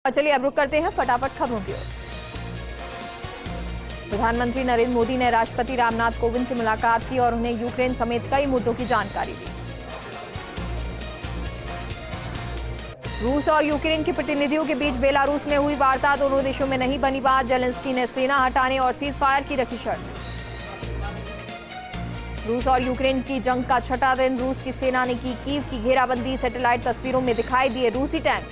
और चलिए अब रुक करते हैं फटाफट खबरों की ओर। प्रधानमंत्री नरेंद्र मोदी ने राष्ट्रपति रामनाथ कोविंद से मुलाकात की और उन्हें यूक्रेन समेत कई मुद्दों की जानकारी दी। रूस और यूक्रेन के प्रतिनिधियों के बीच बेलारूस में हुई वार्ता, दोनों देशों में नहीं बनी बात। जेलेंस्की ने सेना हटाने और सीज फायर की रखी शर्त। रूस और यूक्रेन की जंग का छठा दिन, रूस की सेना ने की कीव की घेराबंदी, सैटेलाइट तस्वीरों में दिखाई दिए रूसी टैंक।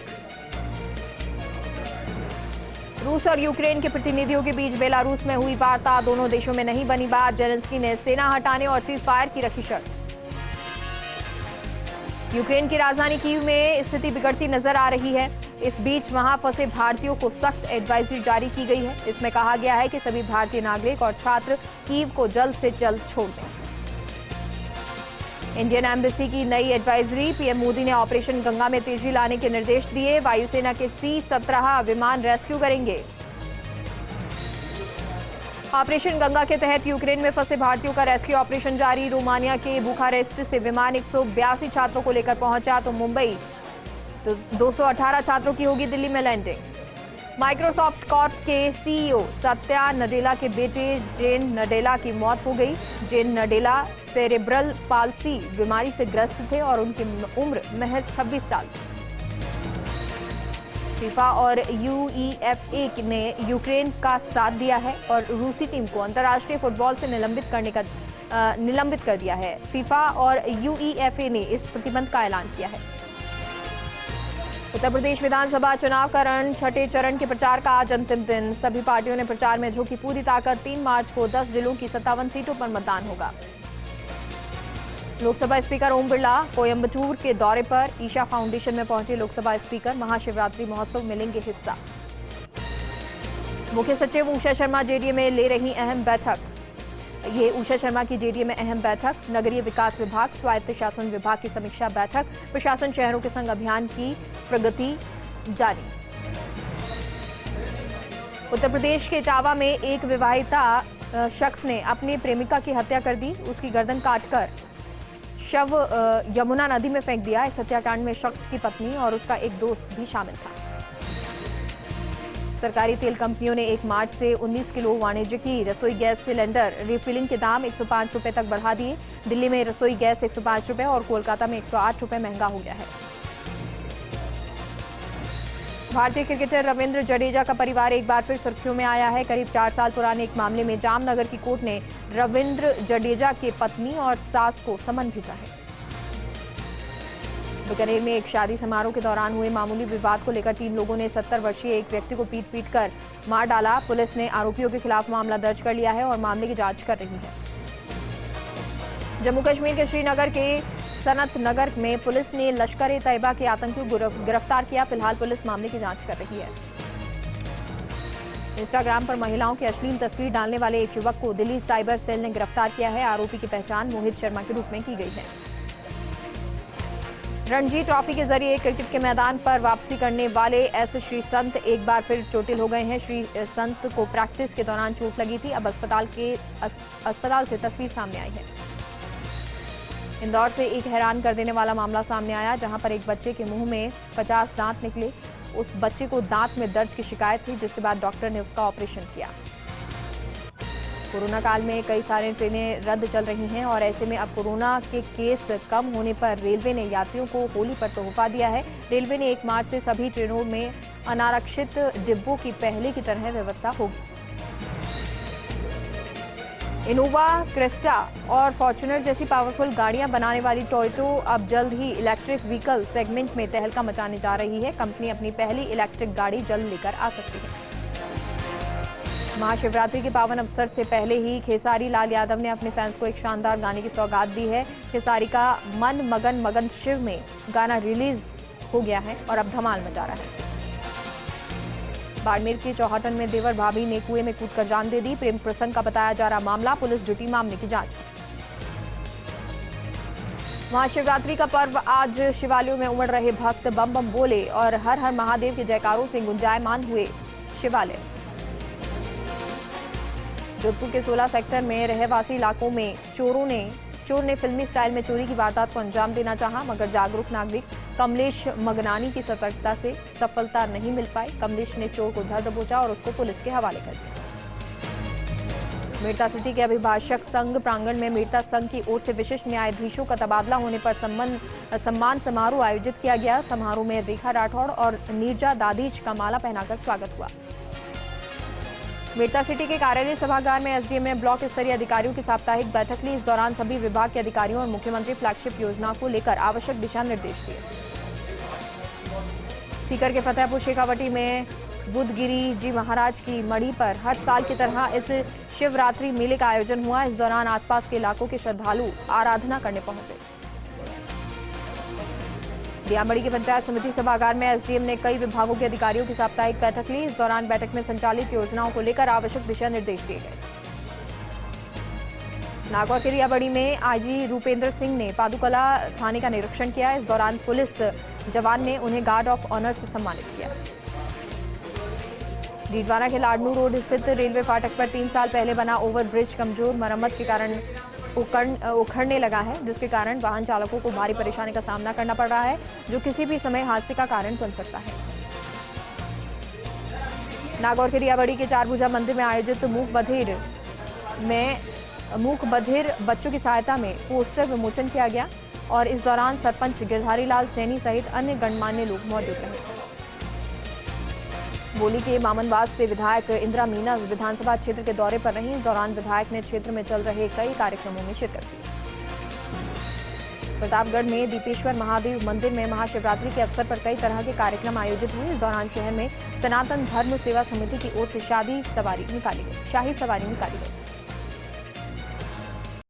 रूस और यूक्रेन के प्रतिनिधियों के बीच बेलारूस में हुई वार्ता, दोनों देशों में नहीं बनी बात। जेलेंस्की ने सेना हटाने और सीज फायर की रखी शर्त। यूक्रेन की राजधानी कीव में स्थिति बिगड़ती नजर आ रही है। इस बीच वहां फंसे भारतीयों को सख्त एडवाइजरी जारी की गई है। इसमें कहा गया है कि सभी भारतीय नागरिक और छात्र कीव को जल्द से जल्द छोड़ दें। इंडियन एम्बेसी की नई एडवाइजरी, पीएम मोदी ने ऑपरेशन गंगा में तेजी लाने के निर्देश दिए। वायुसेना के C-17 विमान रेस्क्यू करेंगे। ऑपरेशन गंगा के तहत यूक्रेन में फंसे भारतीयों का रेस्क्यू ऑपरेशन जारी। रोमानिया के बुखारेस्ट से विमान 182 छात्रों को लेकर पहुंचा तो मुंबई 218 छात्रों की होगी दिल्ली में लैंडिंग। माइक्रोसॉफ्ट कॉर्प के सीईओ सत्या नडेला के बेटे जेन नडेला की मौत हो गई। जेन नडेला सेरेब्रल पाल्सी बीमारी से ग्रस्त थे और उनकी उम्र महज 26 साल। फीफा और यूईएफए ने यूक्रेन का साथ दिया है और रूसी टीम को अंतर्राष्ट्रीय फुटबॉल से निलंबित कर दिया है। फीफा और यूईएफए ने इस प्रतिबंध का ऐलान किया है। उत्तर प्रदेश विधानसभा चुनाव का छठे चरण के प्रचार का आज अंतिम दिन। सभी पार्टियों ने प्रचार में झोंकी पूरी ताकत। 3 मार्च को 10 जिलों की 57 सीटों पर मतदान होगा। लोकसभा स्पीकर ओम बिरला कोयम्बटूर के दौरे पर। ईशा फाउंडेशन में पहुंचे लोकसभा स्पीकर। महाशिवरात्रि महोत्सव में लेंगे हिस्सा। मुख्य सचिव उषा शर्मा जेडीए में ले रही अहम बैठक। ये उषा शर्मा की जेडीए में अहम बैठक। नगरीय विकास विभाग, स्वायत्त शासन विभाग की समीक्षा बैठक। प्रशासन शहरों के संग अभियान की प्रगति जारी। उत्तर प्रदेश के इटावा में एक विवाहिता शख्स ने अपनी प्रेमिका की हत्या कर दी। उसकी गर्दन काटकर शव यमुना नदी में फेंक दिया। इस हत्याकांड में शख्स की पत्नी और उसका एक दोस्त भी शामिल था। सरकारी तेल कंपनियों ने 1 मार्च से 19 किलो वाणिज्यिक रसोई गैस सिलेंडर रिफिलिंग के दाम 105 रुपए तक बढ़ा दिए। दिल्ली में रसोई गैस 105 रुपए और कोलकाता में 108 रुपए महंगा हो गया है। भारतीय क्रिकेटर रविंद्र जडेजा का परिवार एक बार फिर सुर्खियों में आया है। करीब 4 साल पुराने एक मामले में जामनगर की कोर्ट ने रविंद्र जडेजा के पत्नी और सास को समन भेजा है। बीकानेर में एक शादी समारोह के दौरान हुए मामूली विवाद को लेकर 3 लोगों ने 70 वर्षीय एक व्यक्ति को पीट कर मार डाला। पुलिस ने आरोपियों के खिलाफ मामला दर्ज कर लिया है और मामले की जांच कर रही है। जम्मू कश्मीर के श्रीनगर के सनत नगर में पुलिस ने लश्कर-ए-तैयबा के आतंकियों को गिरफ्तार किया। फिलहाल पुलिस मामले की जांच कर रही है। इंस्टाग्राम पर महिलाओं की अश्लील तस्वीर डालने वाले एक युवक को दिल्ली साइबर सेल ने गिरफ्तार किया है। आरोपी की पहचान मोहित शर्मा के रूप में की गई है। रणजी ट्रॉफी के जरिए क्रिकेट के मैदान पर वापसी करने वाले एस श्रीसंत एक बार फिर चोटिल हो गए हैं। श्रीसंत को प्रैक्टिस के दौरान चोट लगी थी। अब अस्पताल से तस्वीर सामने आई है। इंदौर से एक हैरान कर देने वाला मामला सामने आया, जहां पर एक बच्चे के मुंह में 50 दांत निकले। उस बच्चे को दांत में दर्द की शिकायत थी, जिसके बाद डॉक्टर ने उसका ऑपरेशन किया। कोरोना काल में कई सारी ट्रेनें रद्द चल रही हैं और ऐसे में अब कोरोना के केस कम होने पर रेलवे ने यात्रियों को होली पर तोहफा दिया है। रेलवे ने 1 मार्च से सभी ट्रेनों में अनारक्षित डिब्बों की पहले की तरह व्यवस्था होगी। इनोवा, क्रिस्टा और फॉर्च्यूनर जैसी पावरफुल गाड़ियां बनाने वाली टोयोटा अब जल्द ही इलेक्ट्रिक व्हीकल सेगमेंट में तहलका मचाने जा रही है। कंपनी अपनी पहली इलेक्ट्रिक गाड़ी जल्द लेकर आ सकती है। महाशिवरात्रि के पावन अवसर से पहले ही खेसारी लाल यादव ने अपने फैंस को एक शानदार गाने की सौगात दी है। खेसारी का मन मगन मगन शिव में गाना रिलीज हो गया है और अब धमाल मचा रहा है। बाड़मेर के चौहाटन में देवर भाभी ने कुएं में कूदकर जान दे दी। प्रेम प्रसंग का बताया जा रहा मामला, पुलिस जुटी मामले की जांच। महाशिवरात्रि का पर्व आज शिवालयों में उमड़ रहे भक्त बम बम बोले और हर हर महादेव के जयकारों से गुंजायमान हुए शिवालय। जोधपुर के 16 सेक्टर में रहवासी इलाकों में चोर ने फिल्मी स्टाइल में चोरी की वारदात को अंजाम देना चाहा, मगर जागरूक नागरिक कमलेश मगनानी की सतर्कता से सफलता नहीं मिल पाई। कमलेश ने चोर को धर दबोचा और उसको पुलिस के हवाले कर दिया। मेड़ता सिटी के अभिभाषक संघ प्रांगण में मेड़ता संघ की ओर से विशिष्ट न्यायाधीशों का तबादला होने पर सम्मान समारोह आयोजित किया गया। समारोह में रेखा राठौड़ और नीरजा दादीज का माला पहनाकर स्वागत हुआ। मेड़ता सिटी के कार्यालय सभागार में एसडीएम ने ब्लॉक स्तरीय अधिकारियों की साप्ताहिक बैठक ली। इस दौरान सभी विभाग के अधिकारियों और मुख्यमंत्री फ्लैगशिप योजना को लेकर आवश्यक दिशा निर्देश दिए। सीकर के फतेहपुर शेखावटी में बुद्धगिरी जी महाराज की मढ़ी पर हर साल की तरह इस शिवरात्रि मेले का आयोजन हुआ। इस दौरान आसपास के इलाकों के श्रद्धालु आराधना करने पहुंचे। दियामड़ी की पंचायत समिति सभागार में एसडीएम ने कई विभागों के अधिकारियों की साप्ताहिक बैठक ली। इस दौरान बैठक में संचालित योजनाओं को लेकर आवश्यक दिशा निर्देश दिए गए। नागौर के रियाबड़ी में आईजी रूपेंद्र सिंह ने पादुकला थाने का निरीक्षण किया। इस दौरान पुलिस जवान ने उन्हें गार्ड ऑफ ऑनर से सम्मानित किया। डीडवाना के लाडनू रोड स्थित रेलवे फाटक पर 3 साल पहले बना ओवरब्रिज कमजोर मरम्मत के कारण उखड़ने लगा है, जिसके कारण वाहन चालकों को भारी परेशानी का सामना करना पड़ रहा है, जो किसी भी समय हादसे का कारण बन सकता है। नागौर के रियाबड़ी के चारभुजा मंदिर में आयोजित मूक बधिर बच्चों की सहायता में पोस्टर विमोचन किया गया और इस दौरान सरपंच गिरधारी लाल सैनी सहित अन्य गणमान्य लोग मौजूद रहे। बोली के मामनवास से विधायक इंदिरा मीना विधानसभा क्षेत्र के दौरे पर रहीं। इस दौरान विधायक ने क्षेत्र में चल रहे कई कार्यक्रमों में शिरकत की। प्रतापगढ़ में दीपेश्वर महादेव मंदिर में महाशिवरात्रि के अवसर पर कई तरह के कार्यक्रम आयोजित हुए। इस दौरान शहर में सनातन धर्म सेवा समिति की ओर से शाही सवारी निकाली गई।